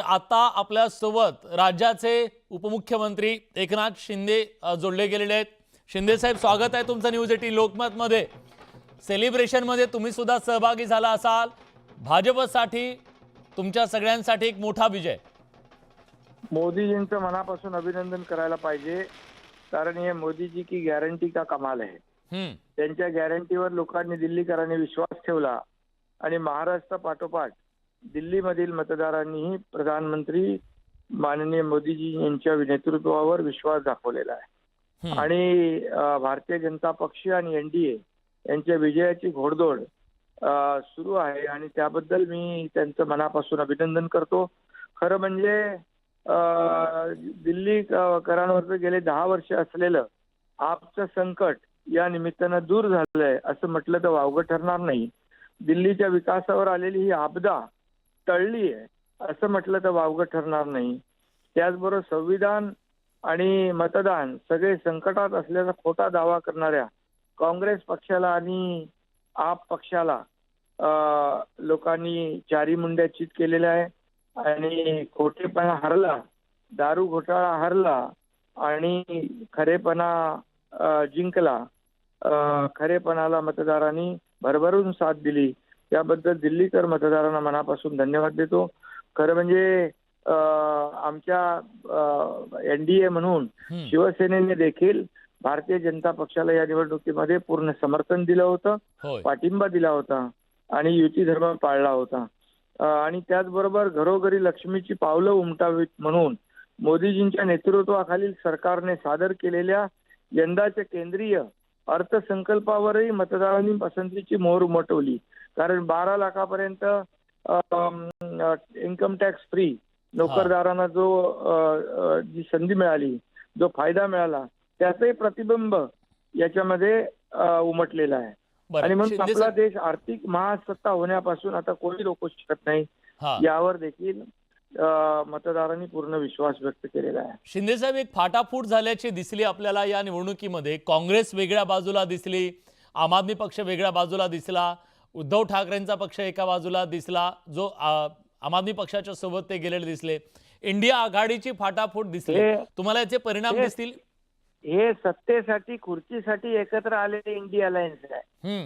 आता आपल्या सोबत राज्याचे उपमुख्यमंत्री एकनाथ शिंदे जोडले गेलेले आहेत। शिंदे साहेब, स्वागत आहे तुमचं न्यूज 18 लोकमत मध्ये। सेलिब्रेशन मध्ये तुम्ही सुद्धा सहभागी झाला असाल। भाजपसाठी तुमच्या सगळ्यांसाठी एक मोठा विजय। मोदीजींचं मनापासून अभिनंदन करायला पाहिजे, कारण हे मोदीजी की गॅरंटी का कमाल आहे। त्यांच्या गॅरंटीवर लोकांनी दिल्लीकरांनी विश्वास ठेवला आणि महाराष्ट्र पाठोपाठ दिल्लीमधील मतदारांनीही प्रधानमंत्री माननीय मोदीजी यांच्या नेतृत्वावर विश्वास दाखवलेला आहे। आणि भारतीय जनता पक्ष आणि एनडीए यांच्या विजयाची घोडदौड सुरू आहे आणि त्याबद्दल मी त्यांचं मनापासून अभिनंदन करतो। खरं म्हणजे दिल्ली करांवर गेले 10 वर्ष असलेलं आपचं संकट या निमित्तानं दूर झालंय असं म्हटलं तर वावगं ठरणार नाही। दिल्लीच्या विकासावर आलेली ही आपदा टळली आहे असं म्हटलं तर वावगं ठरणार नाही। त्याचबरोबर संविधान आणि मतदान सगळे संकटात असल्याचा खोटा दावा करणाऱ्या काँग्रेस पक्षाला आणि आप पक्षाला लोकांनी चारी मुंड्या चित केलेल्या आहे आणि खोटेपणा हरला, दारू घोटाळा हरला आणि खरेपणा जिंकला। खरेपणाला मतदारांनी भरभरून साथ दिली, त्याबद्दल दिल्लीकर मतदारांना मनापासून धन्यवाद देतो। खरं म्हणजे आमच्या एनडीए म्हणून शिवसेनेने देखील भारतीय जनता पक्षाला या निवडणुकीमध्ये पूर्ण समर्थन दिलं होतं, पाठिंबा दिला होता आणि युती धर्म पाळला होता। आणि त्याचबरोबर घरोघरी लक्ष्मीची पावलं उमटावीत म्हणून मोदीजींच्या नेतृत्वाखालील सरकारने सादर केलेल्या यंदाच्या केंद्रीय अर्थसंकल्पावरही मतदारांनी पसंतीची मोहर उमटवली। कारण 12 लाखापर्यंत इन्कम टॅक्स फ्री नोकरदारांना जी संधी मिळाली, जो फायदा मिळाला, त्याचंही प्रतिबिंब याच्यामध्ये उमटलेला आहे। आणि म्हणून आपला देश आर्थिक महासत्ता होण्यापासून आता कोणी रोखू शकत नाही, यावर देखील मतदारांनी पूर्ण विश्वास व्यक्त केलेला आहे। शिंदे साहेब, एक फाटाफूट झाल्याची दिसली आपल्याला या निवडणुकीमध्ये। काँग्रेस वेगळ्या बाजूला दिसली, आम आदमी पक्ष वेगळ्या बाजूला दिसला, उद्धव ठाकरेंचा पक्ष एका बाजूला दिसला, जो आम आदमी पक्षाच्या सोबत ते गेलेले दिसले। इंडिया आघाडीची फाटाफूट दिसली, तुम्हाला याचे परिणाम दिसतील? हे सत्तेसाठी खुर्चीसाठी एकत्र आलेले इंडिया अलायन्स आहे।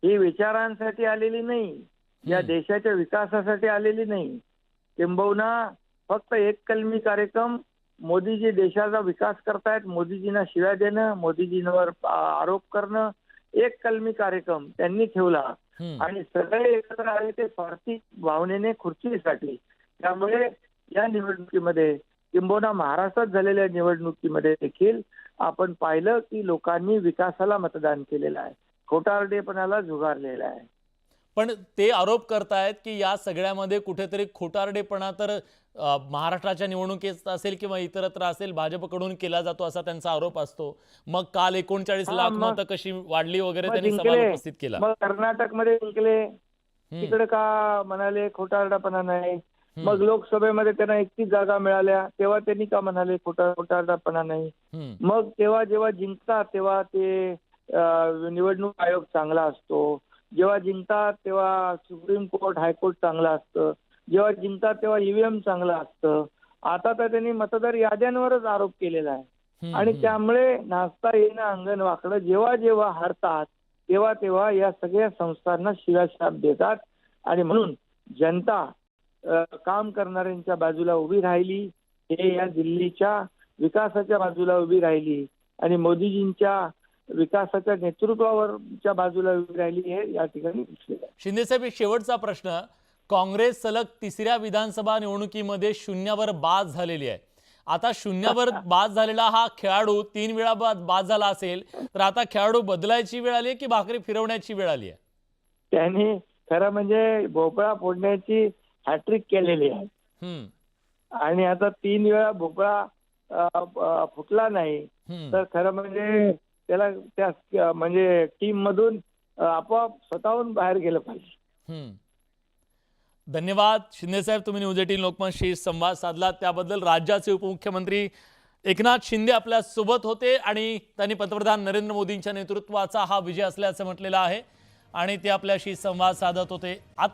ही विचारांसाठी आलेली नाही, या देशाच्या विकासासाठी आलेली नाही। किंबहुना फक्त एक कलमी कार्यक्रम, मोदीजी देशाचा विकास करतायत, मोदीजींना शिव्या देणं, मोदीजींवर आरोप करणं, एक कलमी कार्यक्रम त्यांनी ठेवला आणि सगळे एकत्र आले ते स्वार्थी भावनेने खुर्चीसाठी। त्यामुळे या निवडणुकीमध्ये किंबहुना महाराष्ट्रात झालेल्या निवडणुकीमध्ये देखील आपण पाहिलं की लोकांनी विकासाला मतदान केलेलं आहे, खोटारडेपणाला झुगारलेला आहे। पण ते आरोप करतायत की या सगळ्यामध्ये कुठेतरी खोटारडेपणा तर महाराष्ट्राच्या निवडणुकीत असेल किंवा इतरत्र असेल भाजपकडून केला जातो असा त्यांचा आरोप असतो। मग काल 39 लाख मतं कशी वाढली वगैरे त्यांनी सवाल उपस्थित केला। मग कर्नाटकमध्ये जिंकले, तिकडे का म्हणाले खोटारडेपणा नाही? मग लोकसभेमध्ये त्यांना 31 जागा मिळाल्या, तेव्हा त्यांनी का म्हणाले खोटारडेपणा नाही? मग तेव्हा जेव्हा जिंकतात तेव्हा ते निवडणूक आयोग चांगला असतो, जेव्हा जिंकतात तेव्हा सुप्रीम कोर्ट हायकोर्ट चांगलं असतं, जेव्हा जिंकतात तेव्हा ईव्हीएम चांगलं असतं। आता तर त्यांनी मतदार याद्यांवरच आरोप केलेला आहे आणि त्यामुळे नाचता येणं अंगण वाकडं। जेव्हा जेव्हा हरतात तेव्हा तेव्हा या सगळ्या संस्थांना शिव्याशाप देतात आणि म्हणून जनता काम करणाऱ्यांच्या बाजूला उभी राहिली, हे या दिल्लीच्या विकासाच्या बाजूला उभी राहिली आणि मोदीजींच्या विकासाच्या नेतृत्वावरच्या बाजूला उभी राहिली, हे या ठिकाणी दिसलेलं आहे। शिंदे साहेब, एक शेवटचा प्रश्न। काँग्रेस सलग 3ऱ्या विधानसभा निवडणुकीमध्ये शून्यावर बाद झालेली आहे। आता शून्यावर बाद झालेला हा खेळाडू 3 वेळा बाद झाला असेल तर आता खेळाडू बदलायची वेळ आली आहे की भाकरी फिरवण्याची वेळ आली आहे? त्यांनी खरं म्हणजे भोपळा फोडण्याची हॅट्रिक केलेली आहे आणि आता 3 वेळा भोपळा फुटला नाही तर खरं म्हणजे त्याला त्या म्हणजे टीम मधून आपोआप स्वतःहून बाहेर गेलं पाहिजे। धन्यवाद शिंदे साहेब, तुम्ही न्यूज 18 लोकमतशी संवाद साधला त्याबद्दल। राज्याचे उपमुख्यमंत्री एकनाथ शिंदे आपल्या सोबत होते आणि त्यांनी पंतप्रधान नरेंद्र मोदींच्या नेतृत्वाचा हा विजय असल्याचं म्हटलेलं आहे आणि ते आपल्याशी संवाद साधत होते। आता